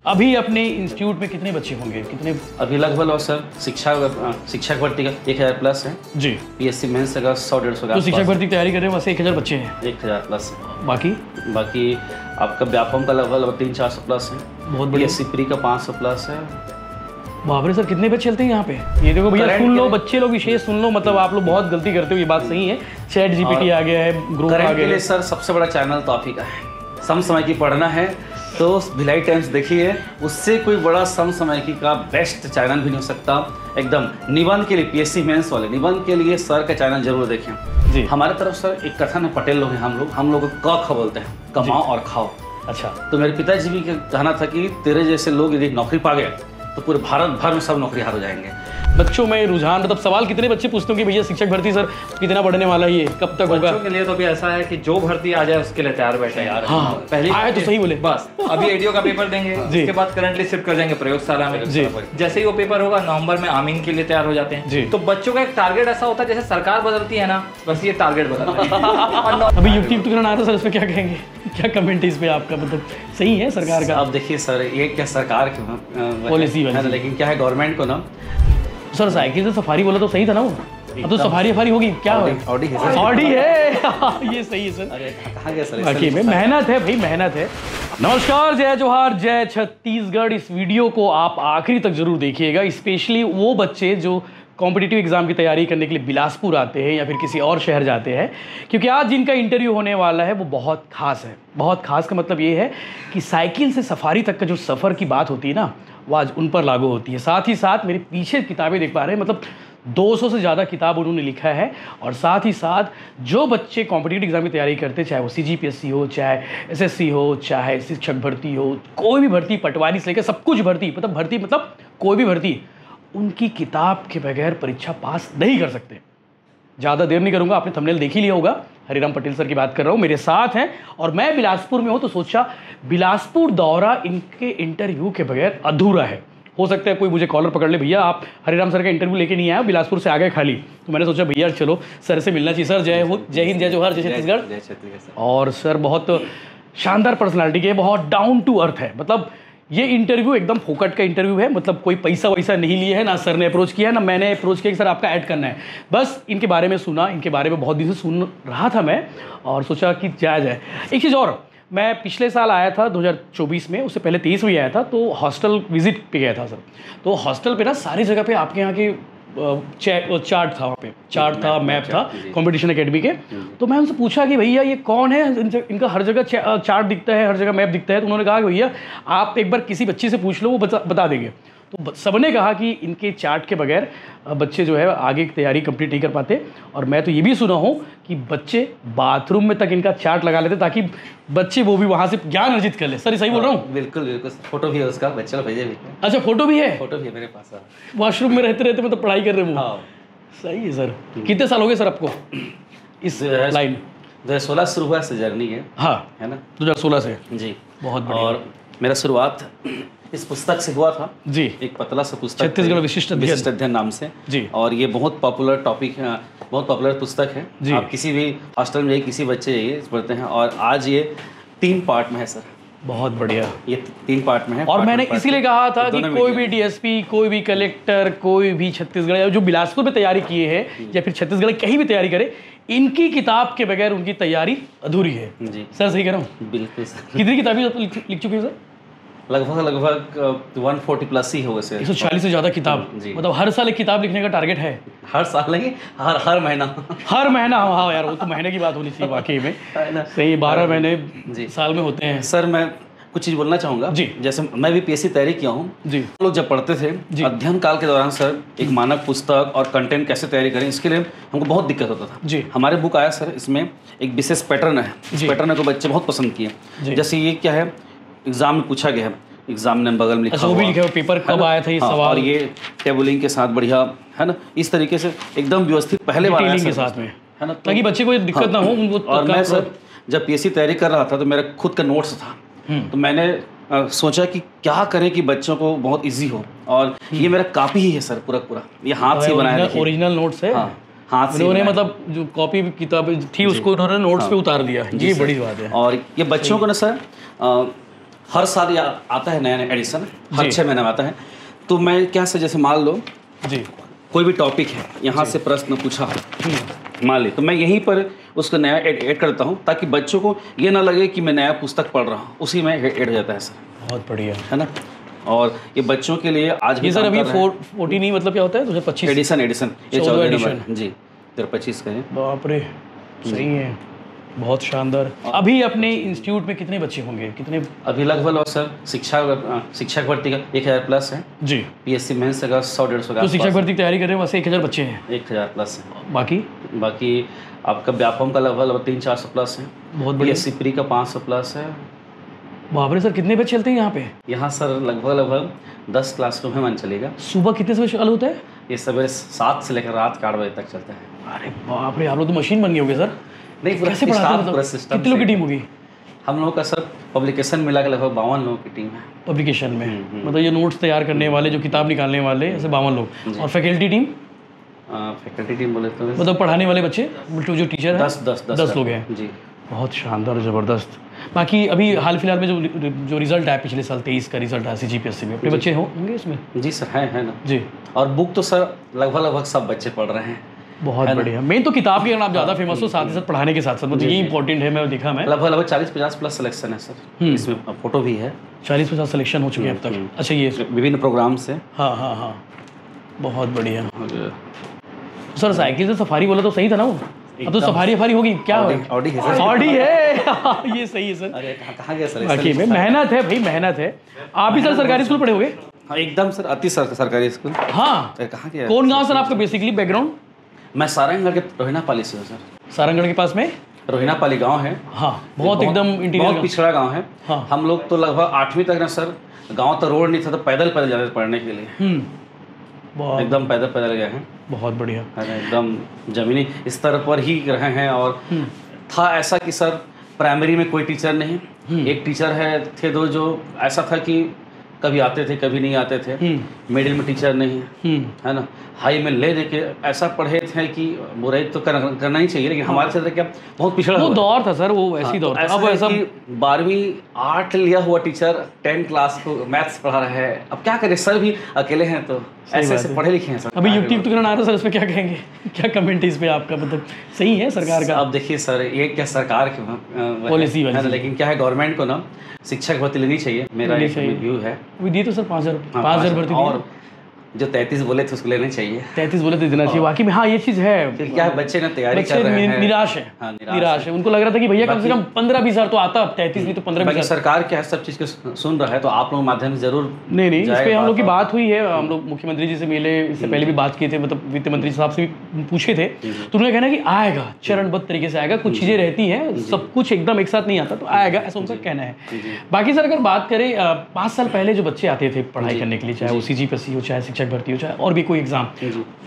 अभी अपने इंस्टीट्यूट में कितने बच्चे होंगे, कितने? अभी लगभग और सर शिक्षक भर्ती का 1000 प्लस है जी। पीएससी मेंस का 100-150 का। तो शिक्षक भर्ती की तैयारी कर रहे हैं वैसे 1000 बच्चे हैं। 1000 प्लस है। बाकी आपका व्यापम का लगभग 300-400 प्लस है। बहुत बढ़िया। पीएससी प्री का 500 प्लस है। बाबरे सर, कितने बच्चे चलते हैं यहाँ पे? ये देखो भैया, सुन लो बच्चे लोग, विशेष सुन लो, मतलब आप लोग बहुत गलती करते हो, ये बात सही है। चैट जीपीटी आ गया है, ग्रुप आ गया है। सर सबसे बड़ा चैनल तो आप ही का है। समसमय की पढ़ना है तो भिलाई टाइम्स देखिए, उससे कोई बड़ा समसमयिकी का बेस्ट चैनल भी नहीं हो सकता। एकदम निबंध के लिए, पीएससी मेंस वाले निबंध के लिए सर का चैनल जरूर देखें जी। हमारे तरफ सर एक कथन है, पटेल लोग हैं हम लोग क ख बोलते हैं, कमाओ और खाओ। अच्छा, तो मेरे पिताजी भी कहना था कि तेरे जैसे लोग यदि नौकरी पा गए तो पूरे भारत भर में सब नौकरीहार हो जाएंगे। बच्चों में रुझान, मतलब सवाल कितने बच्चे पूछते हो कि भैया शिक्षक भर्ती सर कितना बढ़ने वाला है, ये कब तक होगा? बच्चों के लिए तो अभी ऐसा है कि जो भर्ती आ जाए उसके लिए तैयार बैठे हैं यार। हाँ, पहले आए तो सही बोले। बस अभी एडीओ का पेपर देंगे, उसके बाद करंटली शिफ्ट कर जाएंगे प्रयोगशाला में जी। जैसे ही वो पेपर होगा नवंबर में आमीन के लिए तैयार हो जाते हैं। तो बच्चों का एक टारगेट ऐसा होता है, जैसे सरकार बदलती है ना, बस ये टारगेट बदलता है। अभी यूट्यूब तो करना आ रहा है सर, इसमें क्या कहेंगे? क्या कमेंट है इस पे आपका? मतलब सही है सरकार का? अब देखिए सर, ये क्या सरकार की पॉलिसी है, लेकिन क्या है गवर्नमेंट को ना। सर साइकिल से सफारी बोला तो सही था ना वो? अब तो सफारी होगी क्या? ऑडी है ये सही है सर। अरे कहाँ गया सर? बाकी में मेहनत है भाई, मेहनत है। नमस्कार, जय जोहार, जय छत्तीसगढ़। इस वीडियो को आप आखिरी तक जरूर देखिएगा, स्पेशली वो बच्चे जो कॉम्पिटिटिव एग्जाम की तैयारी करने के लिए बिलासपुर आते हैं या फिर किसी और शहर जाते हैं, क्योंकि आज जिनका इंटरव्यू होने वाला है वो बहुत खास है। बहुत खास का मतलब ये है कि साइकिल से सफारी तक का जो सफ़र की बात होती है ना, वो आज उन पर लागू होती है। साथ ही साथ मेरे पीछे किताबें देख पा रहे हैं, मतलब 200 से ज़्यादा किताब उन्होंने लिखा है। और साथ ही साथ जो बच्चे कॉम्पिटिटिव एग्जाम की तैयारी करते हैं, चाहे वो CGPSC हो, चाहे SSC हो, चाहे शिक्षक भर्ती हो, कोई भी भर्ती, पटवारी से लेकर सब कुछ भर्ती, मतलब कोई भी भर्ती, उनकी किताब के बगैर परीक्षा पास नहीं कर सकते। ज़्यादा देर नहीं करूँगा, आपने थंबनेल देख ही लिया होगा, हरिराम पटेल सर की बात कर रहा हूँ, मेरे साथ हैं और मैं बिलासपुर में हूँ। तो सोचा बिलासपुर दौरा इनके इंटरव्यू के बगैर अधूरा है। हो सकता है कोई मुझे कॉलर पकड़ ले, भैया आप हरिराम सर का इंटरव्यू लेके नहीं आया, बिलासपुर से आ गए खाली। तो मैंने सोचा भैया चलो सर से मिलना चाहिए। सर जय हिंद, जय जोहार, जय छत्तीसगढ़। और सर बहुत शानदार पर्सनालिटी के, बहुत डाउन टू अर्थ है। मतलब ये इंटरव्यू एकदम फोकट का इंटरव्यू है, मतलब कोई पैसा वैसा नहीं लिए है, ना सर ने अप्रोच किया, ना मैंने अप्रोच किया कि सर आपका ऐड करना है। बस इनके बारे में सुना, इनके बारे में बहुत दिन से सुन रहा था मैं और सोचा कि जाया जाए। एक चीज़ और, मैं पिछले साल आया था 2024 में, उससे पहले 23 में आया था, तो हॉस्टल विजिट पे गया था सर। तो हॉस्टल पे ना सारी जगह पे आपके यहाँ के चार्ट था, वहाँ पे चार्ट था, मैप था कंपटीशन एकेडमी के। तो मैं उनसे पूछा कि भैया ये कौन है, इनका हर जगह चार्ट दिखता है, हर जगह मैप दिखता है। तो उन्होंने कहा कि भैया आप एक बार किसी बच्चे से पूछ लो, वो बता देंगे। तो सबने कहा कि इनके चार्ट के बगैर बच्चे जो है आगे की तैयारी कंप्लीट नहीं कर पाते। और मैं तो ये भी सुना हूँ कि बच्चे बाथरूम में तक इनका चार्ट लगा लेते ताकि बच्चे वो भी वहाँ से ज्ञान अर्जित कर ले। सर सही बोल रहा हूँ? बिल्कुल बिल्कुल, फोटो भी है उसका, बच्चे भेजे भी। अच्छा, फोटो भी है? फोटो भी है मेरे पास। वॉशरूम में रहते मतलब पढ़ाई कर रहे हो? सही है सर। कितने साल हो गए सर आपको इस लाइन? 2016 शुरू हुआ से जर्नी है। हाँ है ना, 2016 से जी। बहुत बढ़िया। और मेरा शुरुआत इस पुस्तक से हुआ था जी, एक पतला सा पुस्तक, छत्तीसगढ़ विशिष्ट अध्ययन नाम से जी। और ये बहुत पॉपुलर टॉपिक है, बहुत पॉपुलर पुस्तक है जी। आप किसी भी हॉस्टल में किसी बच्चे ये पढ़ते हैं। और आज ये 3 पार्ट में है सर। बहुत बढ़िया, ये 3 पार्ट में है। और मैंने इसीलिए कहा था कि कोई भी DSP, कोई भी कलेक्टर, कोई भी छत्तीसगढ़ जो बिलासपुर में तैयारी किए हैं या फिर छत्तीसगढ़ कहीं भी तैयारी करे, इनकी किताब के बगैर उनकी तैयारी अधूरी है जी। सर सही कह रहा हूँ? बिल्कुल सर। कितनी किताबें लिख चुके हैं सर? लगभग 140 प्लस ही होगा सर। 140 से ज़्यादा किताब, मतलब हर साल एक किताब लिखने का टारगेट है? हर साल नहीं, हर महीना। हर महीना? हाँ यार, वो तो महीने की बात होनी चाहिए वाकई में। सही, 12 महीने साल में होते हैं। सर मैं कुछ चीज़ बोलना चाहूँगा जी। जैसे मैं भी PSC तैयारी किया हूँ जी। लोग जब पढ़ते थे अध्ययन काल के दौरान सर, एक मानक पुस्तक और कंटेंट कैसे तैयारी करें, इसके लिए हमको बहुत दिक्कत होता था जी। हमारे बुक आया सर, इसमें एक विशेष पैटर्न है, इस पैटर्न को बच्चे बहुत पसंद किए। जैसे ये क्या है, एग्जाम में पूछा गया है, एग्जाम ने बगल में लिखा हुआ है पेपर कब आया था ये सवाल, और ये टेबलिंग के साथ बढ़िया है ना, इस तरीके से एकदम व्यवस्थित पहले बार के साथ में है ना, ताकि बच्चे को दिक्कत ना हो। और मैं सर जब PSC तैयारी कर रहा था तो मेरा खुद का नोट्स था, तो मैंने सोचा कि क्या करें कि बच्चों को बहुत इजी हो। और ये मेरा कॉपी ही है सर, पूरा ये हाथ से बनाया, ओरिजिनल नोट्स है। हाथ से उन्होंने, मतलब जो कॉपी किताब थी उसको उन्होंने नोट्स पे उतार दिया। ये बड़ी बात है। और ये बच्चों को ना सर हर साल आता है नया एडिशन, हर 6 महीने में आता है। तो मैं क्या से जैसे मान लो जी कोई भी टॉपिक है, यहाँ से प्रश्न पूछा मान ले, तो मैं यहीं पर उसको नया ऐड करता हूँ ताकि बच्चों को ये ना लगे कि मैं नया पुस्तक पढ़ रहा हूँ, उसी में ऐड हो जाता है सर। बहुत बढ़िया है ना। और ये बच्चों के लिए आज भी सर अभी 14 नहीं मतलब क्या होता है 2025 एडिशन ये 14 एडिशन जी 2025 का है। बाप रे सही है, बहुत शानदार। अभी अपने इंस्टीट्यूट में कितने बच्चे होंगे, कितने? अभी लगभग सर शिक्षक भर्ती का 1000 प्लस है जी। पीएससी मेंस का 100-150 का। तो शिक्षक भर्ती की तैयारी कर रहे हैं वैसे 1000 बच्चे हैं? 1000 प्लस है। बाकी आपका व्यापम का लगभग 300-400 प्लस है। बहुत बढ़िया। पीएससी प्री का 500 प्लस है। बाप रे सर कितने बच्चे चलते हैं यहाँ पे? यहाँ सर लगभग 10 क्लासरूम है, मान चलेगा। सुबह कितने से चालू होता है? ये सवेरे 7 से लेकर रात 8 बजे तक चलता है। अरे बाप रे, आप लोग तो मशीन बन गए होंगे सर। नहीं, कैसे पढ़ाते हैं? कितने लोग की टीम होगी? हम लोगों का सर पब्लिकेशन मिला के लगभग 52 लोगों की टीम है। पब्लिकेशन में मतलब ये नोट्स तैयार करने वाले, जो किताब निकालने वाले, ऐसे 52 लोग। और फैकल्टी टीम? फैकल्टी टीम बोले तो मतलब पढ़ाने वाले बच्चे जो टीचर हैं 10 लोग हैं जी। बहुत शानदार, ज़बरदस्त। बाकी अभी हाल फिलहाल में जो रिजल्ट आया पिछले साल 23 का रिजल्ट आया CGPSC में, अपने बच्चे होंगे इसमें? जी सर है ना जी। और बुक तो सर लगभग सब बच्चे पढ़ रहे हैं। बहुत बढ़िया। मेन तो किताब की अगर आप ज़्यादा फेमस हो, साथ ही साथ पढ़ाने के साथ साथ मतलब ये इंपॉर्टेंट है। मैं देखा मैं लगभग 40-50 प्लस सिलेक्शन है सर। इसमें फोटो भी है। 40-50 सिलेक्शन हो चुके हैं अब तक। अच्छा, ये विभिन्न प्रोग्राम से। हाँ बहुत बढ़िया सर। साइकिल से सफारी बोला तो सही था ना वो? अब तो सफारी होगी क्या? ऑडी है। ये सही है सर। अरे कहाँ गया सर? बाकी में मेहनत है भाई, मेहनत है। आप भी सर सरकारी स्कूल पढ़े होंगे? हाँ एकदम सर, अति सरकारी स्कूल। हाँ कहाँ गया? कौन गाँव सर आपका बेसिकली बैकग्राउंड? मैं सारंगगढ़ के रोहिनापाली से हूँ सर। सारंगगढ़ के पास में रोहिनापाली गांव है। हाँ बहुत एकदम इंटीरियर, बहुत पिछड़ा गांव है। हाँ। हम लोग तो लगभग 8वीं तक ना सर, गांव तो रोड नहीं था तो पैदल जाते थे पढ़ने के लिए। एकदम पैदल गए हैं। बहुत बढ़िया। एकदम जमीनी स्तर पर ही रहे हैं। और था ऐसा कि सर प्राइमरी में कोई टीचर नहीं, एक टीचर थे दो, जो ऐसा था कि कभी आते थे कभी नहीं आते थे। मिडिल में टीचर नहीं है ना। हाई में ले देके ऐसा पढ़े थे कि बुराई तो करना ही चाहिए, लेकिन हमारे क्षेत्र क्या बहुत पिछड़ा वो दौर था सर, वो ऐसी दौर था। अब ऐसा 12वीं आर्ट लिया हुआ टीचर 10 क्लास को मैथ्स पढ़ा रहा है। अब क्या करें, सर भी अकेले हैं तो ऐसे पढ़े लिखे हैं सर। अभी यूट्यूब तो आ रहा है सर, इसमें क्या कहेंगे? क्या कमेंट है इस पे आपका? मतलब सही है सरकार का? अब देखिए सर, ये क्या सरकार की पॉलिसी है, लेकिन क्या है गवर्नमेंट को ना शिक्षक भर्ती लेनी चाहिए, मेरा एक व्यू है। अभी दिए तो सर 5000 भर्ती, और जो 33 बोले थे उसको लेने चाहिए। 33 बोले तो देना चाहिए वाकई में। हाँ ये चीज़ है। क्या है, बच्चे ना तैयारी कर रहे हैं, निराश है। उनको लग रहा था कि भैया कम से कम 15-20 हज़ार तो आता, 33 नहीं तो 15-20 हज़ार। सरकार क्या है सब चीज़ को सुन रहा है, तो आप लोग माध्यम से जरूर नहीं इस पर हम लोग की बात हुई है। हम लोग मुख्यमंत्री जी से मिले, इससे पहले भी बात किए थे, मतलब वित्त मंत्री साहब से भी पूछे थे, तो उन्होंने कहना कि आएगा, चरणबद्ध तरीके से आएगा। कुछ चीज़ें रहती हैं, सब कुछ एकदम एक साथ नहीं आता, तो आएगा, ऐसा उनका कहना है। बाकी सर अगर बात करें 5 साल पहले जो बच्चे आते थे पढ़ाई करने के लिए, चाहे वो CGPSC हो, चाहे शिक्षक भर्ती हो, चाहे और भी कोई एग्जाम,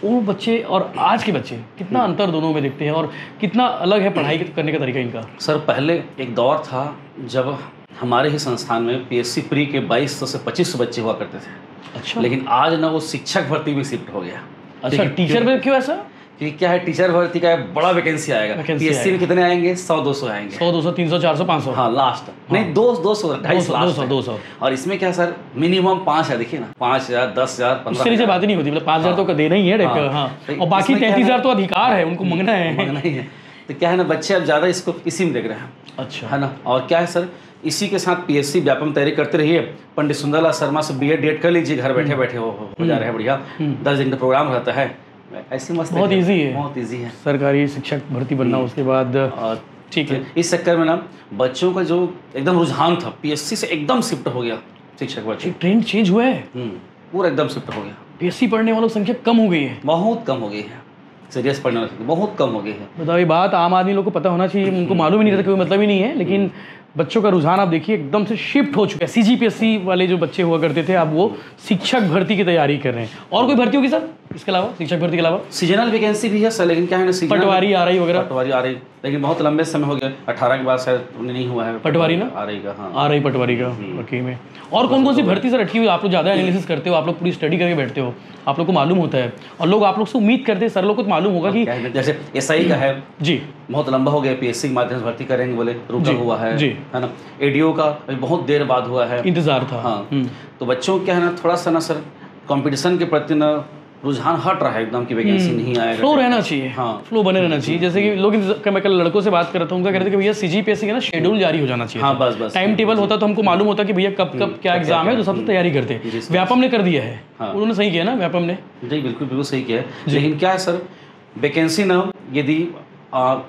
वो बच्चे और आज के बच्चे कितना अंतर दोनों में देखते हैं, और कितना अलग है पढ़ाई करने का तरीका इनका? सर पहले एक दौर था जब हमारे ही संस्थान में PSC प्री के 2200 से 2500 बच्चे हुआ करते थे। अच्छा। लेकिन आज ना वो शिक्षक भर्ती में शिफ्ट हो गया। अच्छा, टीचर में क्यों ऐसा? कि क्या है, टीचर भर्ती का बड़ा वैकेंसी आएगा। PSC में कितने आएंगे? 100-200 आएंगे। 100-200, 300, 400, 500। हाँ लास्ट। नहीं 200 और इसमें क्या सर, मिनिमम 5 है। देखिए ना, 5000, 10,000, 15,000 से बात नहीं होती। मतलब 5000 तो देना ही है। और बाकी 33,000 तो अधिकार है, उनको मंगना है। तो क्या है ना, बच्चे अब ज़्यादा इसको इसी में देख रहे हैं। अच्छा है ना। और क्या है सर, इसी के साथ PSC व्यापम तैयारी करते रहिए। पंडित सुंदरलाल शर्मा से BEd कर लीजिए, घर बैठे बैठे हो जा रहे हैं बढ़िया। 10 दिन का प्रोग्राम रहता है, ऐसी मस्त, बहुत इजी है, बहुत इजी है सरकारी शिक्षक भर्ती बनना। उसके बाद ठीक है, इस चक्कर में ना बच्चों का जो एकदम रुझान था PSC से एकदम शिफ्ट हो गया शिक्षक भर्ती। ट्रेंड चेंज हुआ है, पूरा एकदम शिफ्ट हो गया। PSC पढ़ने वालों की संख्या कम हो गई है, बहुत कम हो गई है। सीरियस पढ़ने वाली बहुत कम हो गई है। बताओ, ये बात आम आदमी लोग को पता होना चाहिए, उनको मालूम ही नहीं रहता, कोई मतलब ही नहीं है। लेकिन बच्चों का रुझान आप देखिए एकदम से शिफ्ट हो चुका है। CGPSC वाले जो बच्चे हुआ करते थे, अब वो शिक्षक भर्ती की तैयारी कर रहे हैं। और कोई भर्ती होगी सर? इसके अलावा शिक्षक भर्ती के अलावा सीजनल वैकेंसी भी है सर, लेकिन क्या है ना, पटवारी आ रही वगैरह, पटवारी आ रही, लेकिन बहुत लंबे समय हो गया, 18 के बाद शायद नहीं हुआ है पटवारी ना आ रही का। हाँ, आ रही पटवारी का वाकई में। और कौन कौन सी भर्ती सर अटकी हुई, आप लोग ज़्यादा एनालिसिस करते हो, आप लोग पूरी स्टडी करके बैठते हो, आप लोग को मालूम होता है, और लोग आप लोग से उम्मीद करते हैं, सर लोग को तो मालूम होगा कि जैसे SI का है जी, बहुत लंबा हो गया, PSC के माध्यम से भर्ती करेंगे बोले, रुका हुआ है ना। ADO का बहुत देर बाद हुआ है, इंतजार था। हाँ, तो बच्चों क्या है ना, थोड़ा सा ना सर कंपटीशन के प्रति ना रुझान हट रहा है एकदम की वैकेंसी नहीं आएगा, फ्लो रहना चाहिए। हाँ, फ्लो बने रहना चाहिए। जैसे कि लोग, मैं कल लड़कों से बात कर रहा था, उनका कह रहे थे कि भैया CGPSC का ना शेड्यूल जारी हो जाना चाहिए। हाँ, बस टाइम टेबल होता तो हमको मालूम होता कि भैया कब कब क्या एग्जाम है, तो सबसे तैयारी करते। व्यापम ने कर दिया है, उन्होंने सही किया ना, व्यापम ने जी बिल्कुल सही किया है। लेकिन क्या है सर, वैकेंसी ना यदि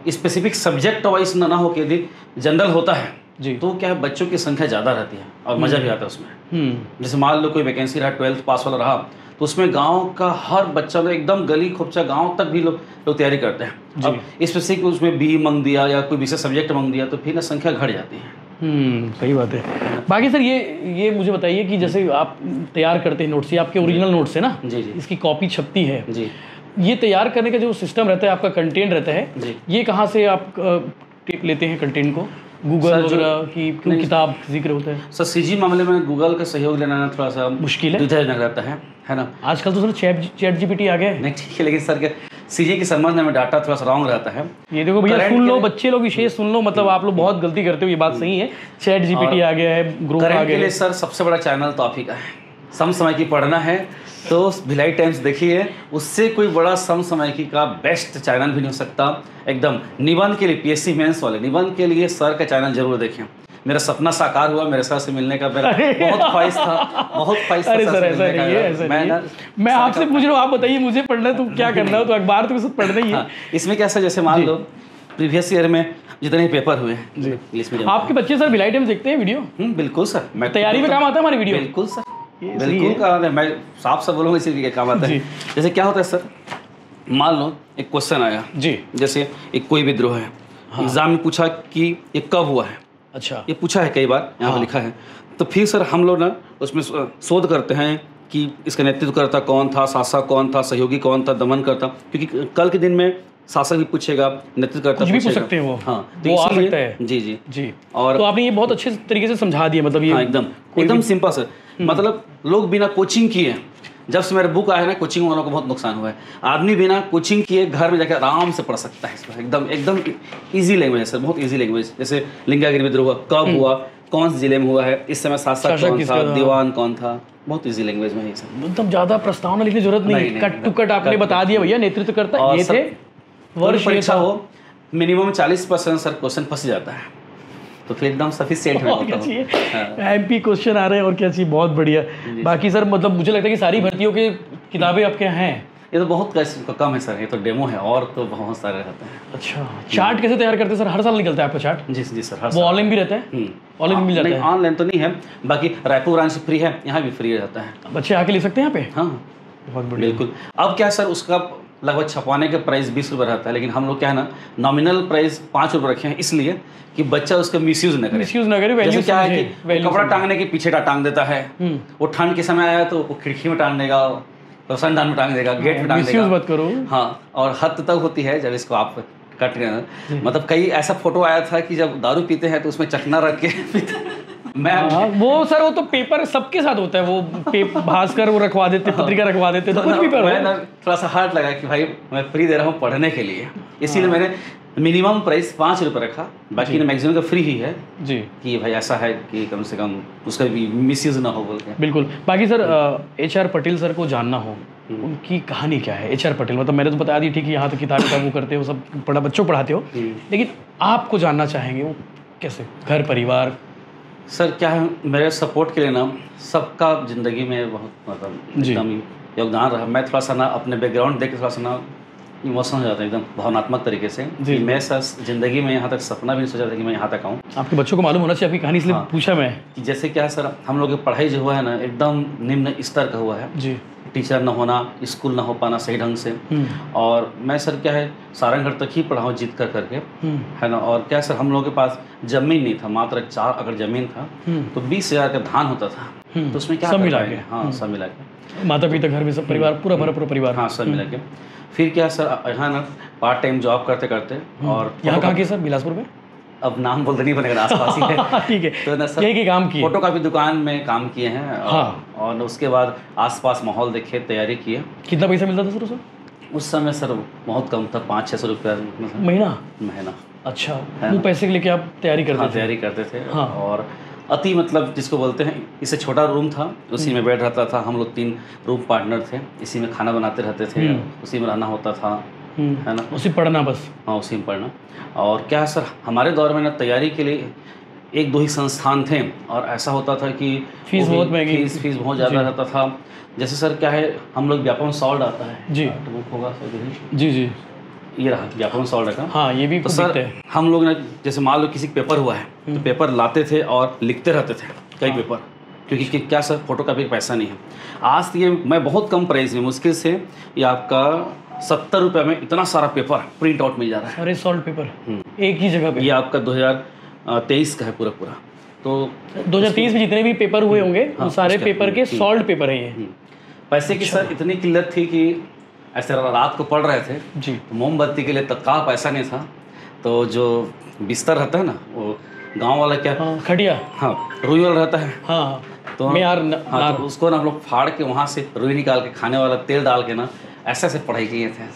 स्पेसिफिक सब्जेक्ट वाइज ना हो के यदि जनरल होता है जी, तो क्या है बच्चों की संख्या ज़्यादा रहती है और मज़ा भी आता है उसमें। जैसे मान लो कोई वैकेंसी रहा 12th पास वाला रहा, तो उसमें गांव का हर बच्चा लोग एकदम गली खोपचा गांव तक भी लोग तैयारी करते हैं। अब स्पेसिफिक उसमें BE मांग दिया या कोई विशेष सब्जेक्ट मांग दिया, तो फिर ना संख्या घट जाती है। सही बात है। बाकी सर ये मुझे बताइए कि जैसे आप तैयार करते हैं नोट्स, ये आपके ओरिजिनल नोट्स है ना? जी, इसकी कॉपी छपती है जी। ये तैयार करने का जो सिस्टम रहता है, आपका कंटेंट रहता है, ये कहाँ से आप लेते हैं कंटेंट को? गूगल वगैरह की किताब जिक्र होता है? सर CG मामले में गूगल का सहयोग लेना थोड़ा सा मुश्किल है, दुविधाजनक रहता है ना। आजकल तो सर चैट GPT आ गया है। नहीं ठीक है, लेकिन सर के CG के संबंध में डाटा थोड़ा सा रॉन्ग रहता है। ये देखो भैया, सुन लो बच्चे लोग, विशेष सुन लो, मतलब आप लोग बहुत गलती करते हो, ये बात सही है। चैट GPT आ गया है, ग्रुप आ गया है। सर सबसे बड़ा चैनल तो आप ही का है। समसामयिकी पढ़ना है तो भिलाई टाइम्स देखिए, उससे कोई बड़ा समसामयिकी का बेस्ट चैनल भी नहीं हो सकता। एकदम निबंध के लिए, PSC मेंस वाले निबंध के लिए सर का चैनल जरूर देखें। मेरा सपना साकार हुआ, मेरे सर से मिलने का मेरा बहुत ख्वाहिश था, बहुत ख्वाहिश था। अरे सर ऐसा नहीं है, मैं आपसे पूछ रहा हूँ, आप बताइए मुझे पढ़ना तो क्या करना हो, तो अखबार तो सब पढ़ना ही है। इसमें क्या सर, जैसे मान लो प्रीवियस ईयर में जितने पेपर हुए आपके बच्चे सर भिलाई टाइम्स देखते हैं वीडियो? बिल्कुल सर, मैं तैयारी में काम आता है हमारी वीडियो। बिल्कुल सर, बिल्कुल का मैं साफ साफ बोलूँगा, इसी काम आता है। जैसे क्या होता है सर, मान लो एक क्वेश्चन आया जी, जैसे एक कोई विद्रोह है, एग्जाम में पूछा कि ये कब हुआ है। अच्छा, ये पूछा है कई बार, यहाँ पर लिखा है। तो फिर सर हम लोग ना उसमें शोध करते हैं कि इसका नेतृत्वकर्ता कौन था, शासक कौन था, सहयोगी कौन था, दमनकर्ता, क्योंकि कल के दिन में शासक भी पूछेगा, नेतृत्वकर्ता कुछ भी पूछ सकते हैं वो। हाँ, तो आ सकता है। जी जी जी। और तो आपने ये बहुत अच्छे तरीके से समझा दिया, मतलब ये एकदम सिंपल सर। मतलब लोग बिना कोचिंग किए, जब से मेरा बुक आया है ना, कोचिंग वालों को बहुत नुकसान हुआ है। आदमी बिना कोचिंग किए घर में जाकर आराम से पढ़ सकता है इसको। एकदम ईजी लैंग्वेज है सर, बहुत ईजी लैंग्वेज। जैसे लिंगागिरी विद्रोह कब हुआ, कौन से जिले में हुआ है, इस समय शासक कौन था, दीवान कौन था, बहुत इजी लैंग्वेज में है सर। एकदम ज्यादा प्रस्तावना लिखने की जरूरत नहीं, कट टू कट आपने बता दिया भैया। नेतृत्वकर्ता ये थे, वर्ष परीक्षा हो मिनिमम 40% सर क्वेश्चन फंस जाता है, तो फिर एकदम सफिशिएंट है। क्या चाहिए, MP क्वेश्चन आ रहे हैं और क्या चाहिए, बहुत बढ़िया। बाकी सर मतलब मुझे लगता है कि सारी भर्तियों की किताबें आपके यहाँ हैं? ये तो बहुत कम है सर, ये तो डेमो है, और तो बहुत सारे रहते हैं। अच्छा, चार्ट कैसे तैयार करते हैं सर? हर साल निकलता है आपका चार्ट? जी जी सर, वो ऑनलाइन भी रहता है? ऑनलाइन मिल जाता है? ऑनलाइन तो नहीं है, बाकी रायपुर ब्रांच फ्री है, यहाँ भी फ्री रहता है। बच्चे आके ले सकते हैं यहाँ पे? हाँ बहुत बढ़िया, बिल्कुल। अब क्या सर, उसका लगभग छपवाने का प्राइस 20 रुपये रहता है, लेकिन हम लोग क्या है ना, नॉमिनल प्राइस 5 रुपये रखे हैं, इसलिए कि बच्चा उसका मिसयूज न करे। जैसे क्या है कि कपड़ा टांगने के पीछे टांग देता है, वो ठंड के समय आया तो वो खिड़की में टांग देगा, रोशनदान में टांग देगा, गेट में टांग देगा। मत करो। हाँ, और हद तक होती है जब इसको आप कट गए। मतलब कई ऐसा फोटो आया था कि जब दारू पीते हैं तो उसमें चखना रख के वो सर, वो तो पेपर सबके साथ होता है, वो भास्कर वो रखवा देते, पत्रिका रखवा देते, तो कुछ भी करो। मैं थोड़ा सा हार्ड लगा कि भाई मैं फ्री दे रहा हूँ पढ़ने के लिए, इसीलिए मैंने मिनिमम प्राइस 5 रुपये रखा, बाकी ना मैक्सिमम का फ्री ही है जी, कि भाई ऐसा है कि कम से कम उसका भी मिसयूज ना हो बोल के। बिल्कुल। बाकी सर HR पटेल सर को जानना हो, उनकी कहानी क्या है? HR पटेल, मतलब मैंने तो बता दी ठीक है, यहाँ तो किताबें वो करते हो, सब बच्चों पढ़ाते हो, लेकिन आपको जानना चाहेंगे वो कैसे, घर परिवार? सर क्या है, मेरे सपोर्ट के लिए ना सबका ज़िंदगी में बहुत मतलब एकदम योगदान रहा। मैं थोड़ा सा ना अपने बैकग्राउंड देख के थोड़ा सा ना इमोशनल हो जाता है, एकदम भावनात्मक तरीके से, कि मैं सर ज़िंदगी में यहाँ तक सपना भी नहीं सोचा था कि मैं यहाँ तक आऊँ। आपके बच्चों को मालूम होना चाहिए आपकी कहानी, इसलिए पूछा मैं। कि जैसे क्या है सर, हम लोग की पढ़ाई जो हुआ है ना, एकदम निम्न स्तर का हुआ है जी। टीचर ना होना, स्कूल ना हो पाना सही ढंग से, और मैं सर क्या है सारंगढ़ तक ही पढ़ा हूँ जीत कर करके, है ना। और क्या सर, हम लोगों के पास ज़मीन नहीं था, मात्र 4 एकड़ ज़मीन था, तो 20,000 का धान होता था। तो उसमें क्या सब मिला के, हाँ सब मिला के, माता पिता घर में सब परिवार पूरा परिवार, हाँ सब मिला के। फिर क्या सर, यहाँ ना पार्ट टाइम जॉब करते करते, और यहाँ कहाँ के सर, बिलासपुर में? अब नाम बोलते नहीं बनेगा, आसपास ही है। ठीक है, तो ना सर यही काम किए, फोटो कापी दुकान में काम किए हैं। हाँ। और उसके बाद आसपास माहौल देखे, तैयारी किए। कितना पैसा मिलता था सर उस समय सर बहुत कम था, 500-600 रुपया महीना। अच्छा, वो पैसे के लेके आप तैयारी करते थे? तैयारी करते थे। हाँ। और अति मतलब जिसको बोलते हैं, इससे छोटा रूम था, उसी में बेड रहता था। हम लोग 3 रूम पार्टनर थे, इसी में खाना बनाते रहते थे, उसी में रहना होता था, है ना, उसी पढ़ना बस। हाँ उसी में पढ़ना। और क्या सर, हमारे दौर में ना तैयारी के लिए 1-2 ही संस्थान थे, और ऐसा होता था कि फीस बहुत महंगी, फीस बहुत ज़्यादा रहता था। जैसे सर क्या है, हम लोग व्यापम सॉल्ट आता है जी, तो बुक होगा सर, जी ये रहा व्यापम सॉल्ट का। हाँ ये भी तो सर हम लोग ना, जैसे मान लो किसी पेपर हुआ है तो पेपर लाते थे और लिखते रहते थे कई पेपर, क्योंकि क्या सर फोटो का भी पैसा नहीं है। आज ये मैं बहुत कम प्राइस में, मुश्किल से ये आपका 70 रुपये में इतना सारा पेपर प्रिंट आउट मिल जा रहा है। अरे सॉल्ट पेपर एक ही जगह पे, ये आपका 2023 का है पूरा। तो 2023 में जितने भी पेपर हुए होंगे वो सारे पेपर के सॉल्ट पेपर हैं ये। पैसे की सर इतनी किल्लत थी कि ऐसे रात को पढ़ रहे थे जी, तो मोमबत्ती के लिए तत्काल पैसा नहीं था, तो जो बिस्तर रहता है ना, वो गांव वाला क्या, खटिया, हाँ रुई वाला रहता है, हाँ तो हाँ तो उसको ना हम लोग फाड़ के वहाँ से रुई निकाल के, खाने वाला तेल डाल के ना ऐसे पढ़ाई किए थे,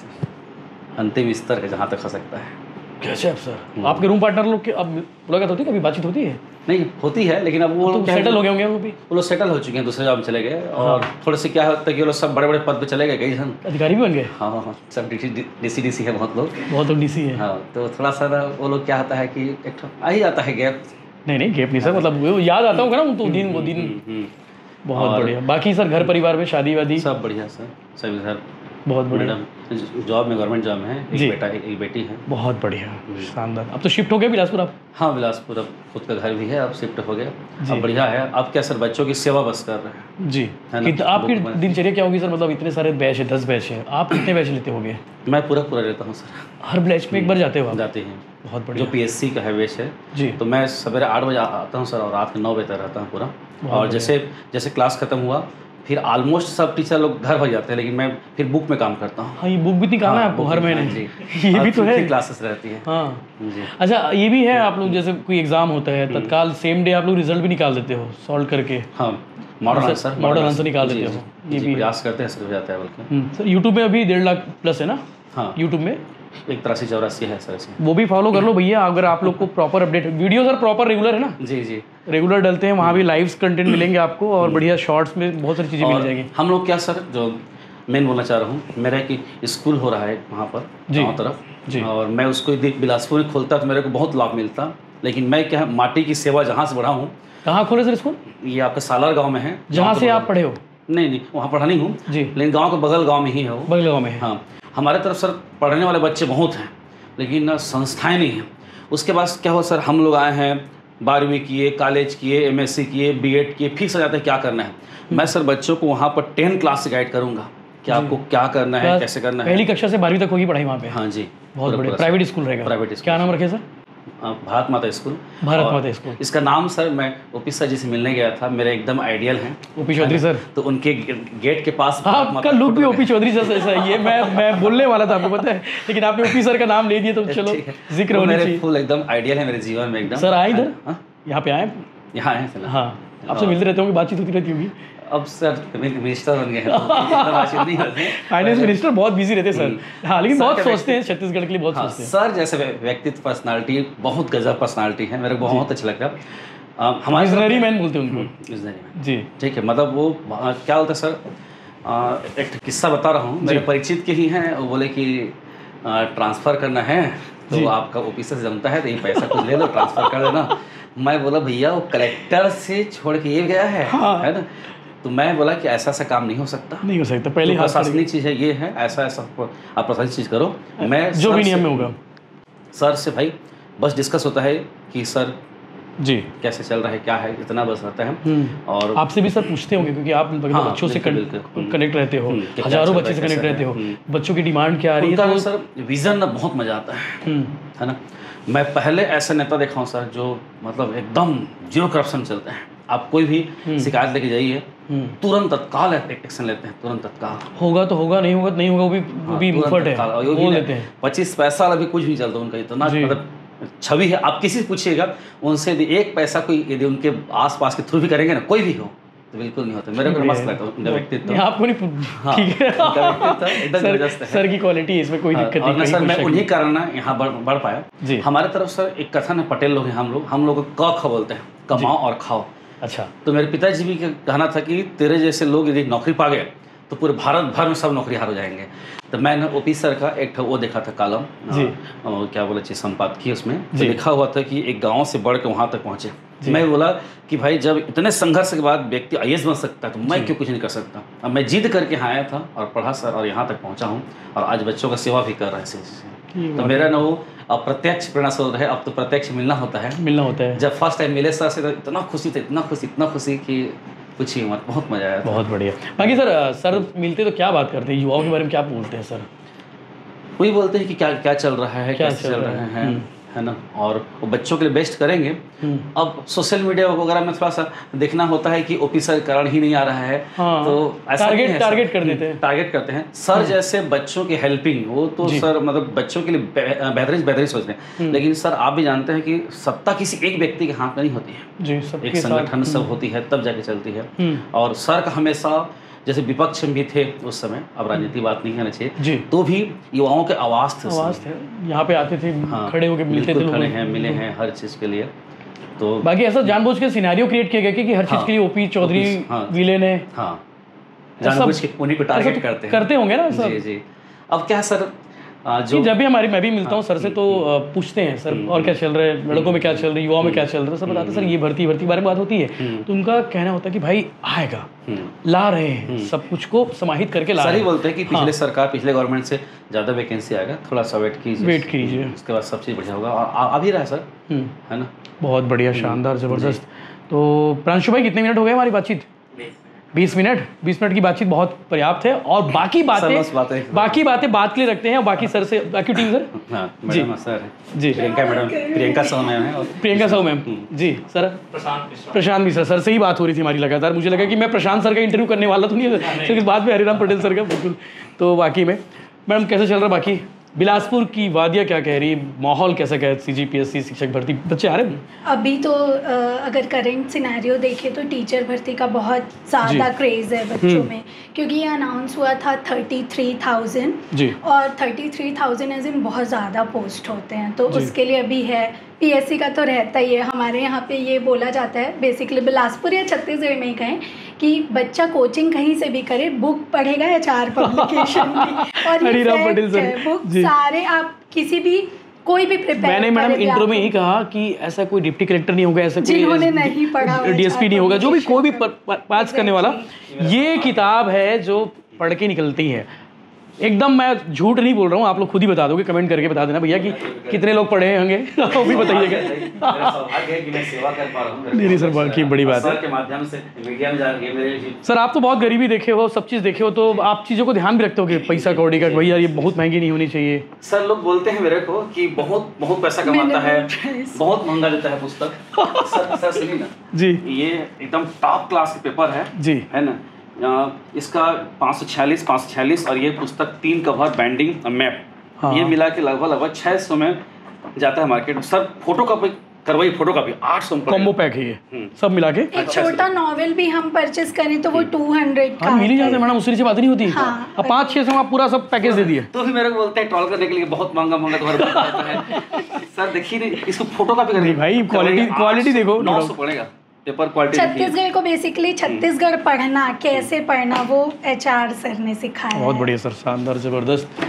अंतिम स्तर के जहाँ तक हो सकता है। कैसे सर आपके रूम पार्टनर लोग के अब मुलाकात होती है, कभी बातचीत होती है? नहीं होती है, लेकिन अब वो लोग सेटल हो गए होंगे, वो लोग सेटल हो चुके हैं, दूसरे जॉब में चले गए। और थोड़े से क्या होता है कि वो लोग सब बड़े पद पे चले गए, कई जन अधिकारी भी बन गए। हाँ सब डीसी है, बहुत लोग डीसी है। हाँ तो थोड़ा सा वो लोग क्या होता है कि एक आ ही जाता है गैप। नहीं गैप नहीं सर, मतलब वो याद आता होगा ना वो दिन। बहुत बढ़िया। बाकी सर घर परिवार में शादी वादी सब बढ़िया सर, सभी सर बहुत बढ़िया। जॉब में, गवर्नमेंट जॉब में है, एक बेटा एक बेटी है। बहुत बढ़िया, शानदार। अब तो शिफ्ट हो गए बिलासपुर आप? हाँ बिलासपुर, अब खुद का घर भी है, अब शिफ्ट हो गया, अब बढ़िया है। अब क्या सर, बच्चों की सेवा बस कर रहे हैं जी। आपकी दिनचर्या क्या होगी सर, मतलब इतने सारे बैच है, 10 बैच है, आप कितने बैच लेते होंगे? मैं पूरा लेता हूँ सर। हर बैच में एक बार जाते हो आप? जाते हैं। बहुत बढ़िया। जो PSC का है बैच है जी, तो मैं सवेरे 8 बजे आता हूँ सर, और रात के 9 बजे तक रहता हूँ पूरा। और जैसे क्लास खत्म हुआ फिर ऑलमोस्ट सब टीचर लोग घर भग जाते हैं, लेकिन मैं फिर बुक में काम करता हूँ। हाँ ये बुक भी निकालना है आपको हर महीने जी, ये भी तो है, क्लासेस रहती है। हाँ जी। अच्छा ये भी है, आप लोग जैसे कोई एग्जाम होता है तत्काल सेम डे आप लोग रिजल्ट भी निकाल देते हो सॉल्व करके? हाँ मॉडल आंसर निकाल देते हो, ये भी प्रयास करते हैं, सर हो जाता है बल्कि। सर यूट्यूब में अभी 1.5 लाख प्लस है ना? हाँ यूट्यूब में 83-84 है सर, वो भी फॉलो कर लो भैया। अगर आप लोग को proper update video sir proper regular है ना? जी रेगुलर डलते हैं, वहाँ भी लाइव कंटेंट मिलेंगे आपको, और बढ़िया शॉर्ट्स में बहुत सारी चीज़ें मिल जाएगी। हम लोग क्या सर, जो मेन बोलना चाह रहा हूँ, मेरा कि स्कूल हो रहा है वहाँ पर गाँव तरफ जी, और मैं उसको बिलासपुर में खोलता तो मेरे को बहुत लाभ मिलता, लेकिन मैं क्या माटी की सेवा जहाँ से बढ़ा हूँ। कहाँ खोले सर स्कूल? ये आपका सालार गाँव में है। जहाँ से आप पढ़े हो? नहीं वहाँ पढ़ा नहीं हूँ जी, लेकिन गाँव के बगल गाँव में ही है वो। बगल गाँव में है। हाँ हमारे तरफ सर पढ़ने वाले बच्चे बहुत हैं, लेकिन संस्थाएं नहीं हैं। उसके बाद क्या हो सर, हम लोग आए हैं, 12वीं किए, कॉलेज किए, MSc किए, B.Ed किए, फिक्स हो जाता है क्या करना है। मैं सर बच्चों को वहाँ पर 10 क्लास से गाइड करूँगा कि आपको क्या करना है, कैसे करना है। पहली कक्षा से 12वीं तक होगी पढ़ाई वहाँ पे? हाँ जी, बहुत बढ़िया। प्राइवेट स्कूल रहेगा? Private school. क्या नाम रखे सर? भारत माता स्कूल। भारत माता स्कूल। इसका नाम सर, मैं OP सर जी से मिलने गया था, मेरे एकदम आइडियल हैं OP चौधरी सर, तो उनके गेट के पास आपका लुक भी OP चौधरी जैसा है। ये मैं बोलने वाला था, आपको पता है, लेकिन आपने OP सर का नाम ले दिया तो चलो जिक्र होना चाहिए। फुल एकदम आइडियल है मेरे जीवन में एकदम। सर आए इधर, यहाँ पे आए? यहाँ आए सर। हाँ आपसे मिलते रहते होंगे, बातचीत होती रहती होगी। अब सर मिनिस्टर बन गए हैं, फाइनेंस मिनिस्टर बहुत बिजी रहते हैं सर। हाँ लेकिन बहुत सोचते हैं छत्तीसगढ़ के लिए, बहुत सोचते हैं सर। जैसे व्यक्तित्व पर्सनालिटी बहुत गजब पर्सनालिटी है, मेरे को बहुत अच्छा लगता है। हमारे विजनरी मैन बोलते हैं उनको जी, ठीक है। मतलब वो क्या बोलते हैं सर, एक किस्सा बता रहा हूँ, मेरे परिचित के ही हैं। वो बोले कि ट्रांसफ़र करना है तो आपका ऑफिसर से जमता है, तो ये पैसा कुछ ले लो, ट्रांसफ़र कर देना। मैं बोला भैया वो कलेक्टर से छोड़ के ये गया है ना। तो मैं बोला कि ऐसा काम नहीं हो सकता, पहले प्रशासनिक चीज़ है, ये है ऐसा आप प्रशासनिक चीज़ करो। मैं जो भी नियम में होगा सर से भाई बस डिस्कस होता है कि सर जी कैसे चल रहा है, क्या है, इतना बस रहता है। और आपसे भी सर पूछते होंगे, क्योंकि आप बच्चों से कनेक्ट रहते हो, हजारों बच्चे से कनेक्ट रहते हो, बच्चों की डिमांड क्या आ रही है। सर विजन ना बहुत मजा आता है ना। मैं पहले ऐसा नेता देखा हूँ सर जो मतलब एकदम जीरो करप्शन चलते हैं, आप कोई भी शिकायत लेके जाइए, तुरंत तत्काल एक्शन लेते हैं, तुरंत तत्काल। होगा तो होगा, नहीं होगा तो नहीं होगा, वो भी मुफ्त है, वो लेते हैं। 25 पैसा अभी कुछ नहीं चलता उनका, इतना मतलब छवि है। आप किसी से पूछिएगा उनसे, यदि 1 पैसा कोई यदि उनके आसपास के थ्रू भी करेंगे ना, कोई भी हो, तो बिल्कुल नहीं होता। मेरे को मस्त लगता है उनका व्यक्तित्व। आपको नहीं, ठीक है, सर की क्वालिटी इसमें कोई दिक्कत नहीं। सर मैं उन्हीं कारण ना यहाँ बढ़ पाया। हमारे तरफ सर एक कथन है, पटेल लोग हैं हम लोग क ख बोलते हैं, कमाओ और खाओ। अच्छा। तो मेरे पिताजी भी कहना था कि तेरे जैसे लोग यदि नौकरी पा गए तो पूरे भारत भर में सब नौकरीहार हो जाएंगे। तो मैंने ओपी सर का एक वो देखा था कॉलम, क्या बोले चाहिए, संपादकीय, उसमें जो लिखा हुआ था कि एक गांव से बढ़ के वहाँ तक पहुँचे। मैं बोला कि भाई जब इतने संघर्ष के बाद व्यक्ति IAS बन सकता है तो मैं क्यों कुछ नहीं कर सकता। अब मैं जिद करके यहाँ आया था और पढ़ा सर, और यहाँ तक पहुँचा हूँ और आज बच्चों का सेवा भी कर रहा है। तो मेरा ना वो अप्रत्यक्ष प्रेरणा स्रोत है, अब तो प्रत्यक्ष मिलना होता है। जब फर्स्ट टाइम मिले सर से तो इतना खुशी कि कुछ ही मत, बहुत मजा आया। बहुत बढ़िया। बाकी सर मिलते तो क्या बात करते हैं, युवाओं के बारे में क्या बोलते हैं सर? वही बोलते हैं कि क्या चल रहा है, कैसे चल रहे हैं, है ना, और वो बच्चों के लिए बेस्ट करेंगे। अब सोशल मीडिया वगैरह में थोड़ा सा देखना होता है कि ओपी सर कारण ही नहीं आ रहा है, तो ऐसा टारगेट कर देते हैं, टारगेट करते हैं सर जैसे बच्चों की हेल्पिंग, वो तो सर मतलब बच्चों के लिए बेहतरीन सोचते हैं। लेकिन सर आप भी जानते हैं कि सत्ता किसी एक व्यक्ति के हाथ में नहीं होती है जी, एक संगठन सब होती है तब जाके चलती है। और सर का हमेशा, जैसे विपक्ष में भी थे उस समय, अब राजनीति बात नहीं करना चाहिए, तो भी युवाओं के आवाज़ थे, यहाँ पे आते थे, खड़े होके मिलते थे, मिले हैं हर चीज़ के लिए। तो बाकी ऐसा जानबूझ के सिनेरियो क्रिएट किया गया कि हर चीज़ के लिए ओपी चौधरी विलेन है, जानबूझ के उन्हीं पे टारगेट करते होंगे ना सर। जी। अब क्या सर, जो जब भी मैं भी मिलता हूँ सर से तो पूछते हैं सर और क्या चल रहा है, लड़कों में क्या चल रहा है, युवाओं में क्या चल रहा है, सर बताते हैं सर ये भर्ती बारे में बात होती है, तो उनका कहना होता है कि भाई आएगा, ला रहे हैं, सब कुछ को समाहित करके ला रहे हैं। सर ही बोलते हैं कि पिछले गवर्नमेंट से ज़्यादा वैकेंसी आएगा, थोड़ा सा वेट कीजिए, उसके बाद सब चीज़ बढ़िया होगा, और आ भी रहा है सर, है ना। बहुत बढ़िया, शानदार, ज़बरदस्त। तो प्रांशु भाई कितने मिनट हो गए हमारी बातचीत? 20 मिनट की बातचीत बहुत पर्याप्त है, और बाकी बातें बात के लिए रखते हैं, और बाकी सर से, बाकी टीम सर। जी सर जी, प्रियंका साहू मैम जी, सर प्रशांत मिश्रा सर से ही बात हो रही थी हमारी लगातार। मुझे लगा कि मैं प्रशांत सर का इंटरव्यू करने वाला तो नहीं है, फिर बाद में हरिराम पटेल सर का, बिल्कुल। तो बाकी में मैडम कैसे चल रहा है, बाकी बिलासपुर की वादियाँ क्या कह रही है, माहौल कैसा कह, CGPSC शिक्षक भर्ती, बच्चे आ रहे हैं? अभी तो अगर करंट सिनेरियो देखें तो टीचर भर्ती का बहुत ज़्यादा क्रेज़ है बच्चों में, क्योंकि ये अनाउंस हुआ था 33,000 और 33,000 एज इन बहुत ज़्यादा पोस्ट होते हैं, तो उसके लिए अभी है। PSC का तो रहता ही है, हमारे यहाँ पे ये बोला जाता है बेसिकली, बिलासपुर या छत्तीसगढ़ में ही कहें कि बच्चा कोचिंग कहीं से भी करे, बुक पढ़ेगा या 4 पब्लिकेशन भी, और ये बुक सारे आप किसी भी कोई भी प्रिपेयर, मैंने मैडम इंट्रो में ही कहा कि ऐसा कोई डिप्टी कलेक्टर नहीं होगा, ऐसा जिन्होंने नहीं पढ़ा, DSP नहीं होगा, जो भी कोई भी पास करने वाला, ये किताब है जो पढ़ के निकलती है। एकदम मैं झूठ नहीं बोल रहा हूँ, आप लोग खुद ही बता दोगे, कमेंट करके बता देना भैया कि कितने लोग पढ़े होंगे, वो भी बताइएगा। नहीं सर, बाकी बड़ी बात है, सर आप तो बहुत गरीबी देखे हो, सब चीज़ देखे हो, तो आप चीज़ों को ध्यान भी रखते हो कि पैसा कौड़ी का, भैया ये बहुत महंगी नहीं होनी चाहिए। सर लोग बोलते हैं मेरे को कि बहुत पैसा कमाता है, बहुत महंगा देता है पुस्तक। सर सुनिए ना जी, ये एकदम टॉप क्लास के पेपर है जी, है ना। इसका 546 और ये पुस्तक 3 कवर, बैंडिंग, मैप, ये मिला के लगभग 600 में जाता है मार्केट में। सर फोटो कॉपी करवाई, फोटो कॉपी 800 में कॉम्बो पैक है ये, सब मिला के। एक छोटा नॉवेल भी हम परचेस करें तो वो 200 का मिल ही जाता है मैडम, उससे बात नहीं होती। अब 5-6 में आप पूरा सब पैकेज दे दिए, तो भी मेरे को बोलते हैं ट्रॉल करने के लिए बहुत महंगा तुम्हारा है। सर देखिए इसको फोटो कॉपी करनी भाई, क्वालिटी देखो, 900 पड़ेगा पेपर क्वालिटी। छत्तीसगढ़ को बेसिकली छत्तीसगढ़ पढ़ना, कैसे पढ़ना, वो HR सर ने सिखाया। बहुत बढ़िया सर, शानदार, जबरदस्त।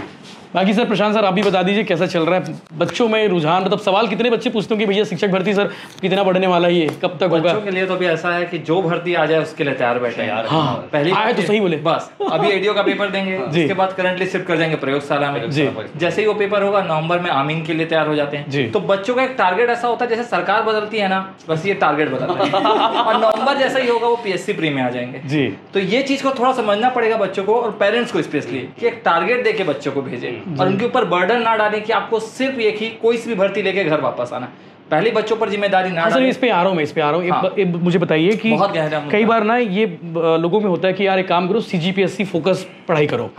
बाकी सर प्रशांत सर आप भी बता दीजिए कैसा चल रहा है बच्चों में रुझान, मतलब सवाल कितने बच्चे पूछते हो कि भैया शिक्षक भर्ती सर कितना बढ़ने वाला है, ये कब तक होगा? बच्चों के लिए तो अभी ऐसा है कि जो भर्ती आ जाए उसके लिए तैयार बैठे हैं यार। हाँ, पहले आए तो सही बोले, बस अभी ADO का पेपर देंगे, उसके बाद करंटली शिफ्ट कर जाएंगे प्रयोगशाला में। जैसे ही वो पेपर होगा नवंबर में आमीन के लिए तैयार हो जाते हैं। तो बच्चों का एक टारगेट ऐसा होता है, जैसे सरकार बदलती है ना, बस ये टारगेट बदलता है, और नवंबर जैसा ही होगा वो PSC प्री में आ जाएंगे जी। तो ये चीज को थोड़ा समझना पड़ेगा बच्चों को और पेरेंट्स को स्पेशली, कि एक टारगेट देके बच्चों को भेजें और उनके ऊपर बर्डन ना डालें कि आपको सिर्फ एक ही कोई सी भी भर्ती लेके घर वापस आना। पहले बच्चों पर जिम्मेदारी ना सर इस पे आ रहा हूँ मुझे बताइए कि कई बार ना ये लोगों में होता है कि यार एक काम करो CGPSC फोकस पढ़ाई करो।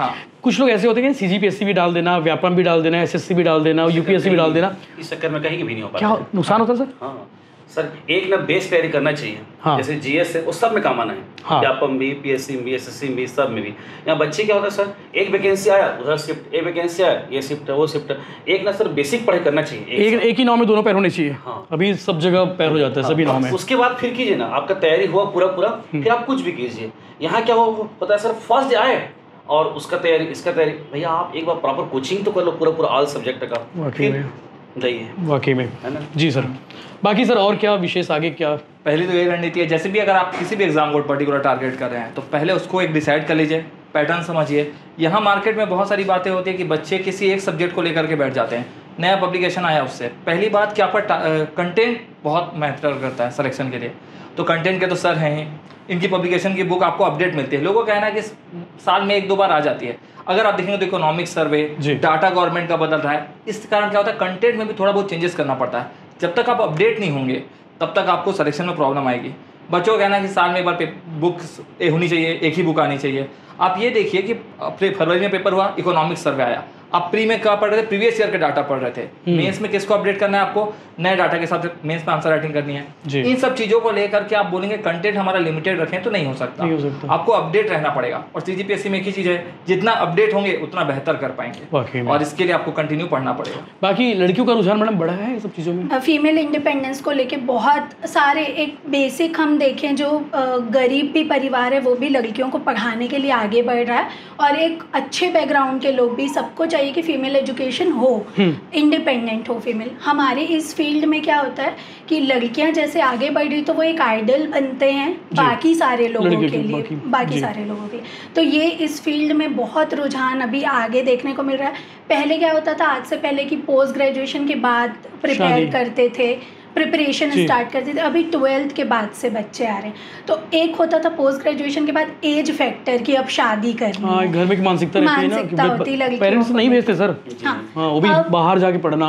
कुछ लोग ऐसे होते हैं कि CGPSC भी डाल देना, व्यापम भी डाल देना, SSC भी डाल देना, UPSC भी डाल देना, इस चक्कर में कहीं भी नहीं हो पाता। क्या नुकसान होता है सर? सर एक ना बेस तैयारी करना चाहिए। जैसे GS है उस सब में काम आना है, व्यापम भी, PSC भी, SSC भी, सब में भी। यहाँ बच्चे क्या होता है सर, एक वैकेंसी आया उधर शिफ्ट, एक वैकेंसी आया ये शिफ्ट है वो शिफ्ट है। एक ना सर बेसिक पढ़ाई करना चाहिए। एक ही नाव में दोनों पैर होने चाहिए। अभी सब जगह पैर हो जाता है सभी नाव में। उसके बाद फिर कीजिए ना, आपका तैयारी हुआ पूरा फिर आप कुछ भी कीजिए। यहाँ क्या होता है सर, फर्स्ट डे आए और उसका तैयारी इसका तैयारी, भैया आप एक बार प्रॉपर कोचिंग तो कर लो पूरा ऑल सब्जेक्ट का, वाकई में है ना जी सर। बाकी सर और क्या विशेष आगे क्या? पहली तो ये रणनीति है, जैसे भी अगर आप किसी भी एग्जाम को पर्टिकुलर टारगेट कर रहे हैं तो पहले उसको एक डिसाइड कर लीजिए, पैटर्न समझिए। यहाँ मार्केट में बहुत सारी बातें होती है कि बच्चे किसी एक सब्जेक्ट को लेकर के बैठ जाते हैं, नया पब्लिकेशन आया उससे पहली बात कि आपका कंटेंट बहुत मैटर करता है सिलेक्शन के लिए। तो कंटेंट के तो सर हैं, इनकी पब्लिकेशन की बुक आपको अपडेट मिलती है। लोगों का कहना है कि साल में 1-2 बार आ जाती है। अगर आप देखेंगे तो इकोनॉमिक सर्वे, डाटा गवर्नमेंट का बदल रहा है, इस कारण क्या होता है कंटेंट में भी थोड़ा बहुत चेंजेस करना पड़ता है। जब तक आप अपडेट नहीं होंगे तब तक आपको सिलेक्शन में प्रॉब्लम आएगी। बच्चों का कहना है कि साल में एक बार बुक्स होनी चाहिए, एक ही बुक आनी चाहिए। आप ये देखिए कि अपने फरवरी में पेपर हुआ, इकोनॉमिक सर्वे आया, आप प्री में क्या पढ़ रहे थे, प्रीवियस ईयर के डाटा पढ़ रहे थे। मेंस में किसको अपडेट करना है, आपको नए डाटा के साथ मेंस में आंसर राइटिंग करनी है। इन सब चीजों को लेकर के आप बोलेंगे कंटेंट हमारा लिमिटेड रखें तो नहीं हो सकता, आपको अपडेट रहना पड़ेगा। और CGPSC में एक ही चीज है, जितना अपडेट होंगे उतना बेहतर कर पाएंगे और इसके लिए आपको कंटिन्यू पढ़ना पड़ेगा। बाकी लड़कियों का रुझान मैडम बढ़ा है सब चीजों में? फीमेल इंडिपेंडेंस को लेके बहुत सारे, एक बेसिक हम देखें जो गरीब भी परिवार है वो भी लड़कियों को पढ़ाने के लिए आगे बढ़ रहा है, और एक अच्छे बैकग्राउंड के लोग भी, सबको चाहिए कि फीमेल एजुकेशन हो, इंडिपेंडेंट हो फीमेल। हमारे इस फील्ड में क्या होता है कि लड़कियां जैसे आगे बढ़ रही तो वो एक आइडल बनते हैं बाकी सारे लोगों के लिए, बाकी सारे लोगों के लिए। तो ये इस फील्ड में बहुत रुझान अभी आगे देखने को मिल रहा है। पहले क्या होता था, आज से पहले कि पोस्ट ग्रेजुएशन के बाद प्रिपेयर करते थे, प्रिपरेशन स्टार्ट करते थे। अभी 12th के बाद से बच्चे आ रहे हैं। तो एक होता था पोस्ट ग्रेजुएशन के बाद एज फैक्टर की, अब शादी करनी है, घर में मानसिकता होती लगी, पेरेंट्स नहीं भेजते सर। वो भी बाहर जाके पढ़ना।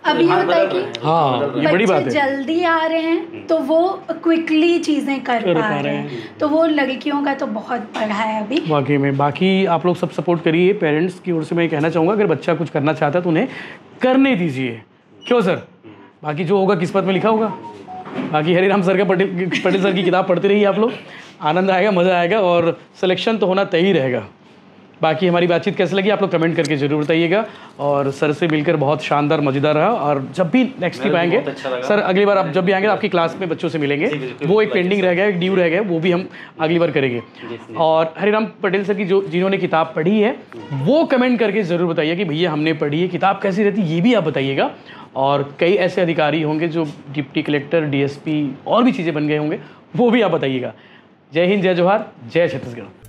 अब ये होता है कि ये बड़ी बात है, जल्दी आ रहे हैं तो वो क्विकली चीज़ें कर पा रहे हैं, तो वो लड़कियों का तो बहुत बढ़ा है अभी वाकई में। बाकी आप लोग सब सपोर्ट करिए। पेरेंट्स की ओर से मैं कहना चाहूँगा अगर बच्चा कुछ करना चाहता है तो उन्हें करने दीजिए, क्यों सर? बाकी जो होगा किस्मत में लिखा होगा। बाकी हरिराम सर का पटेल सर की किताब पढ़ते रहिए आप लोग, आनंद आएगा, मज़ा आएगा और सिलेक्शन तो होना तय ही रहेगा। बाकी हमारी बातचीत कैसे लगी आप लोग कमेंट करके जरूर बताइएगा। और सर से मिलकर बहुत शानदार मज़ेदार रहा, और जब भी नेक्स्ट ट्रिप आएंगे सर, अगली बार आप जब भी आएंगे आपकी क्लास में बच्चों से मिलेंगे, वो एक पेंडिंग रह गया, एक ड्यू रह गया, वो भी हम अगली बार करेंगे। और हरिराम पटेल सर की जिन्होंने किताब पढ़ी है वो कमेंट करके ज़रूर बताइए कि भैया हमने पढ़ी है, किताब कैसी रहती है ये भी आप बताइएगा। और कई ऐसे अधिकारी होंगे जो डिप्टी कलेक्टर, DSP और भी चीज़ें बन गए होंगे, वो भी आप बताइएगा। जय हिंद, जय जोहार, जय छत्तीसगढ़।